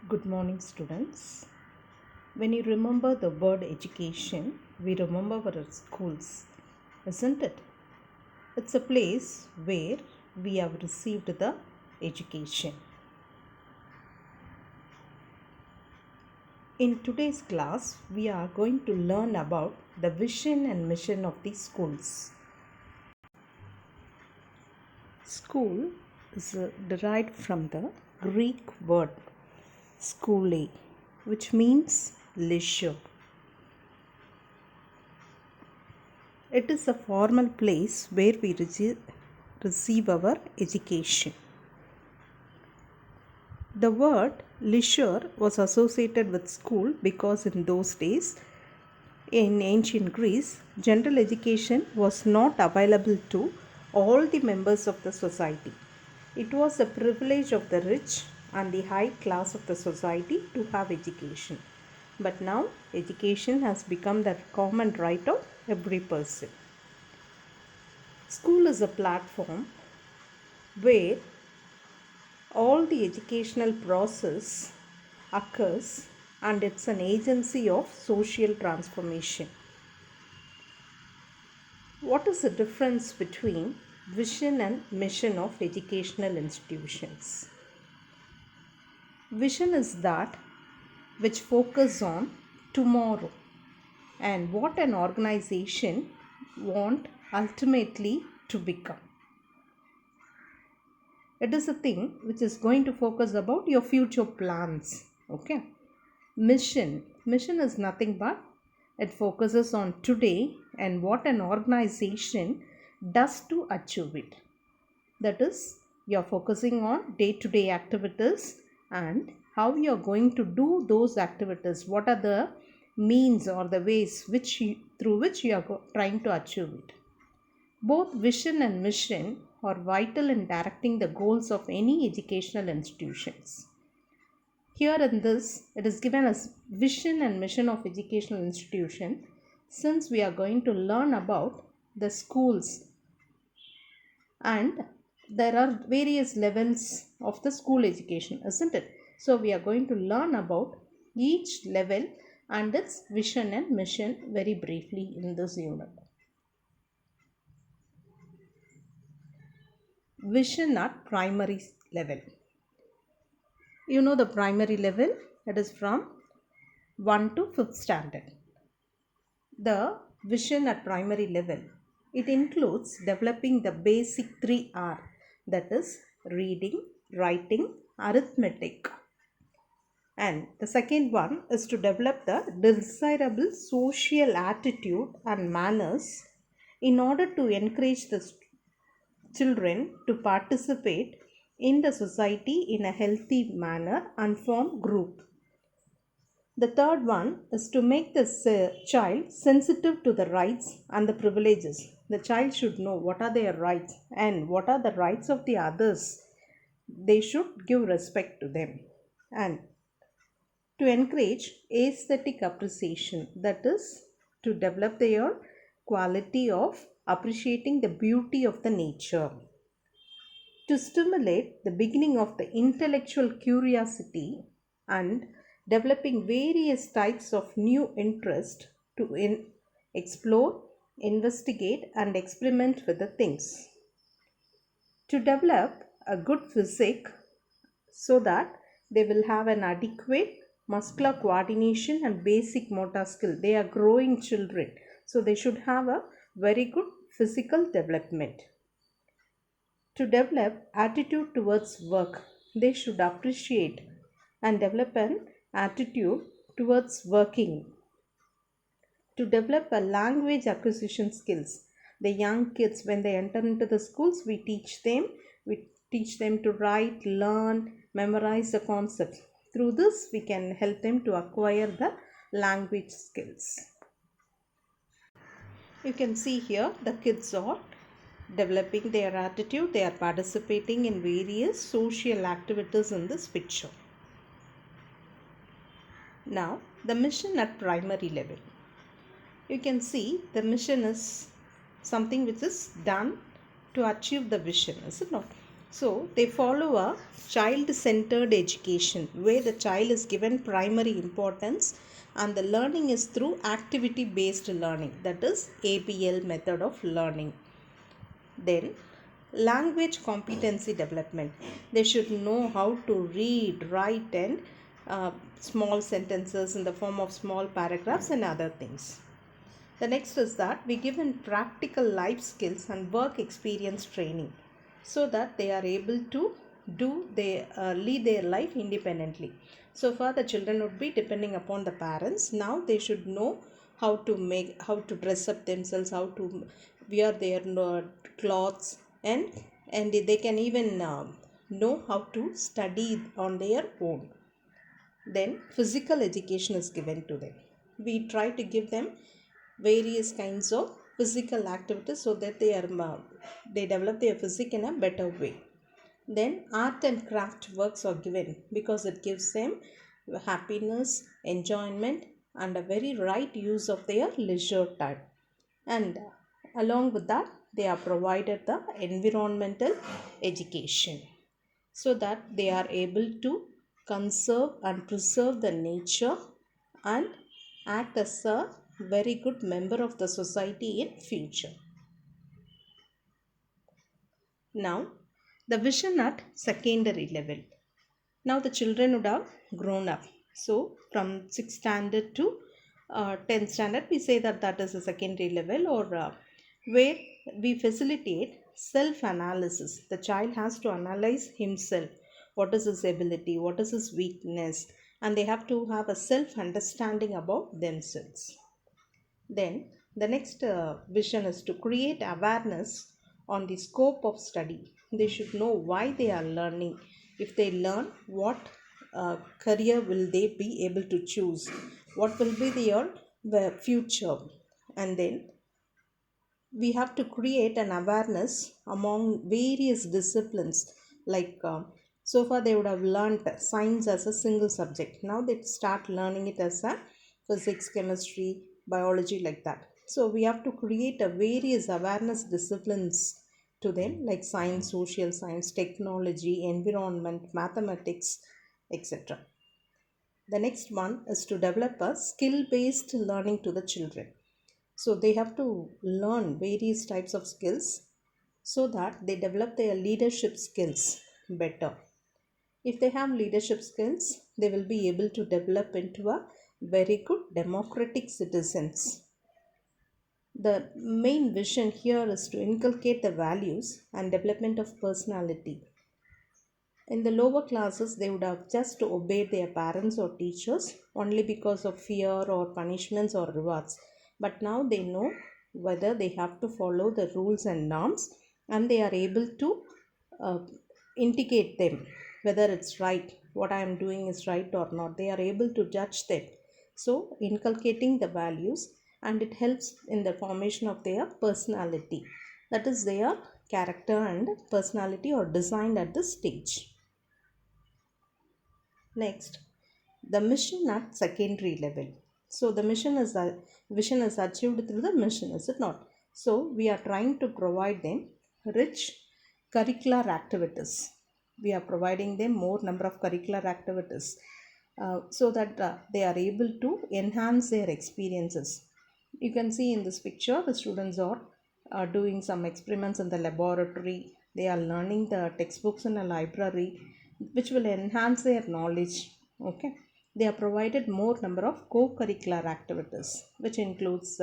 Good morning, students. When you remember the word education, we remember our schools, isn't it? It's a place where we have received the education. In today's class, we are going to learn about the vision and mission of the schools. School is derived from the Greek word skole, which means leisure. It is a formal place where we receive our education. The word leisure was associated with school because in those days, in ancient Greece, general education was not available to all the members of the society. It was a privilege of the rich and the high class of the society to have education. But now, education has become the common right of every person. School is a platform where all the educational process occurs and it's an agency of social transformation. What is the difference between vision and mission of educational institutions? Vision is that which focus on tomorrow and what an organization want ultimately to become. It is a thing which is going to focus about your future plans. Okay. Mission is nothing but it focuses on today and what an organization does to achieve it. That is, you're focusing on day-to-day activities and how you're going to do those activities. What are the means or the ways through which you are trying to achieve it. Both vision and mission are vital in directing the goals of any educational institutions. Here in this, it is given as vision and mission of educational institution. Since we are going to learn about the schools and there are various levels of the school education, isn't it? So we are going to learn about each level and its vision and mission very briefly in this unit. Vision at primary level. You know the primary level, it is from 1 to 5th standard. The vision at primary level, it includes developing the basic 3R, that is reading, writing, arithmetic. And the second one is to develop the desirable social attitude and manners in order to encourage the children to participate in the society in a healthy manner and form group. The third one is to make the child sensitive to the rights and the privileges. The child should know what are their rights and what are the rights of the others. They should give respect to them. And to encourage aesthetic appreciation, that is to develop their quality of appreciating the beauty of the nature. To stimulate the beginning of the intellectual curiosity and developing various types of new interest to explore, investigate and experiment with the things. To develop a good physique so that they will have an adequate muscular coordination and basic motor skill. They are growing children, so they should have a very good physical development. To develop attitude towards work, they should appreciate and develop an attitude towards working. To develop a language acquisition skills, the young kids when they enter into the schools, we teach them to write, learn, memorize the concepts. Through this, we can help them to acquire the language skills. You can see here the kids are developing their attitude. They are participating in various social activities in this picture. Now, the mission at primary level. You can see the mission is something which is done to achieve the vision, is it not? So they follow a child-centered education where the child is given primary importance and the learning is through activity-based learning, that is ABL method of learning. Then language competency development. They should know how to read, write and small sentences in the form of small paragraphs and other things. The next is that we give in practical life skills and work experience training so that they are able to lead their life independently. So far the children would be depending upon the parents. Now they should know how to dress up themselves, how to wear their clothes, and they can even know how to study on their own. Then physical education is given to them. We try to give them various kinds of physical activities so that they develop their physique in a better way. Then art and craft works are given because it gives them happiness, enjoyment and a very right use of their leisure time. And along with that they are provided the environmental education so that they are able to conserve and preserve the nature and act as a very good member of the society in future. Now, the vision at secondary level. Now the children would have grown up. So from 6th standard to 10th standard, we say that that is a secondary level, or where we facilitate self-analysis. The child has to analyze himself. What is his ability? What is his weakness? And they have to have a self-understanding about themselves. Then the next vision is to create awareness on the scope of study. They should know why they are learning. If they learn, what career will they be able to choose? What will be their future? And then we have to create an awareness among various disciplines, like so far they would have learnt science as a single subject. Now they start learning it as a physics, chemistry, biology, like that. So we have to create a various awareness disciplines to them, like science, social science, technology, environment, mathematics, etc. The next one is to develop a skill based learning to the children. So they have to learn various types of skills so that they develop their leadership skills better. If they have leadership skills, they will be able to develop into a very good democratic citizens. The main vision here is to inculcate the values and development of personality. In the lower classes, they would have just to obey their parents or teachers only because of fear or punishments or rewards. But now they know whether they have to follow the rules and norms, and they are able to uh, indicate them whether it's right, what I am doing is right or not. They are able to judge them. So, inculcating the values, and it helps in the formation of their personality. That is, their character and personality are designed at this stage. Next, the mission at secondary level. So the mission is a vision is achieved through the mission, is it not? So we are trying to provide them rich curricular activities. We are providing them more number of curricular activities so that they are able to enhance their experiences. You can see in this picture the students are doing some experiments in the laboratory. They are learning the textbooks in a library, which will enhance their knowledge. Okay, they are provided more number of co-curricular activities, which includes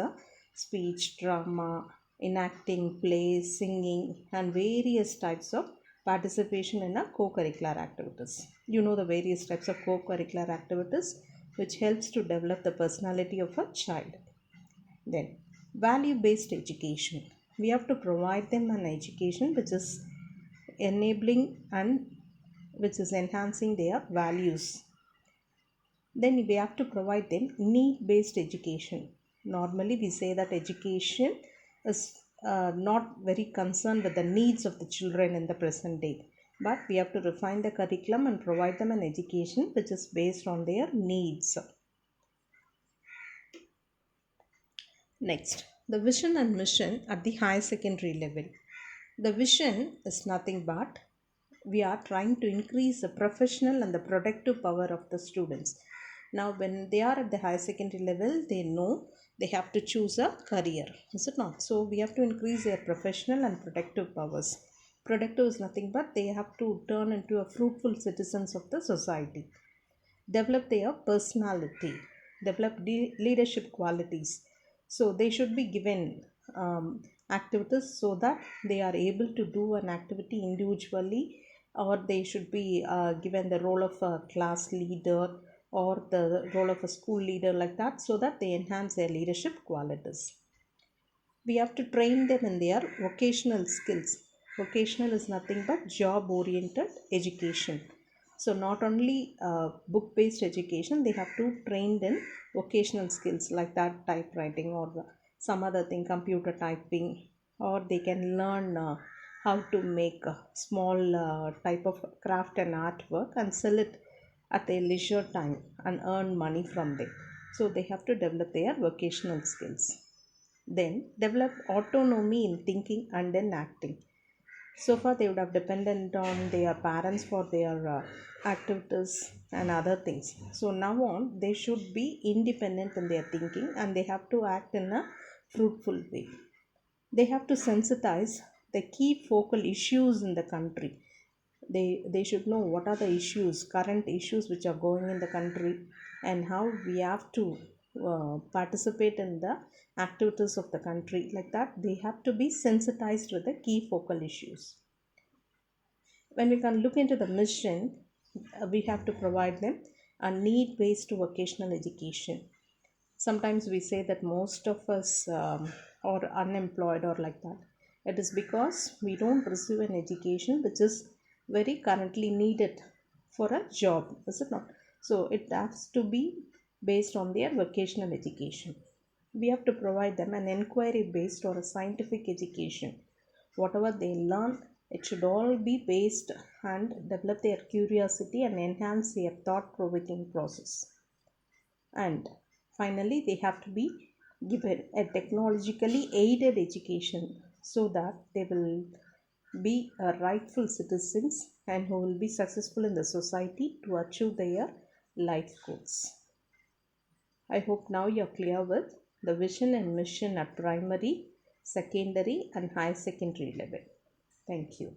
speech, drama, enacting, plays, singing, and various types of participation in a co-curricular activities. You know the various types of co-curricular activities which helps to develop the personality of a child. Then value based education. We have to provide them an education which is enabling and which is enhancing their values. Then we have to provide them need based education. Normally we say that education is not very concerned with the needs of the children in the present day, but we have to refine the curriculum and provide them an education which is based on their needs. Next, the vision and mission at the higher secondary level. The vision is nothing but we are trying to increase the professional and the productive power of the students. Now, when they are at the higher secondary level, they know they have to choose a career, is it not? So, we have to increase their professional and productive powers. Productive is nothing but they have to turn into a fruitful citizens of the society, develop their personality, develop leadership qualities. So they should be given activities so that they are able to do an activity individually, or they should be given the role of a class leader or the role of a school leader, like that, so that they enhance their leadership qualities. We have to train them in their vocational skills. Vocational is nothing but job oriented education. So not only book based education, they have to train in vocational skills like that, typewriting or some other thing, computer typing, or they can learn how to make a small type of craft and artwork and sell it at their leisure time and earn money from them. So they have to develop their vocational skills, then develop autonomy in thinking and then acting. So far, they would have dependent on their parents for their activities and other things. So now on, they should be independent in their thinking and they have to act in a fruitful way. They have to sensitize the key focal issues in the country. They should know what are the issues, current issues which are going in the country, and how we have to participate in the activities of the country. Like that, they have to be sensitized with the key focal issues. When we can look into the mission, we have to provide them a need based vocational education. Sometimes we say that most of us are unemployed or like that. It is because we don't receive an education which is very currently needed for a job, is it not? So it has to be based on their vocational education. We have to provide them an inquiry based or a scientific education. Whatever they learn, it should all be based and develop their curiosity and enhance their thought provoking process. And finally, they have to be given a technologically aided education so that they will be rightful citizens and who will be successful in the society to achieve their life goals. I hope now you're clear with the vision and mission at primary, secondary, and higher secondary level. Thank you.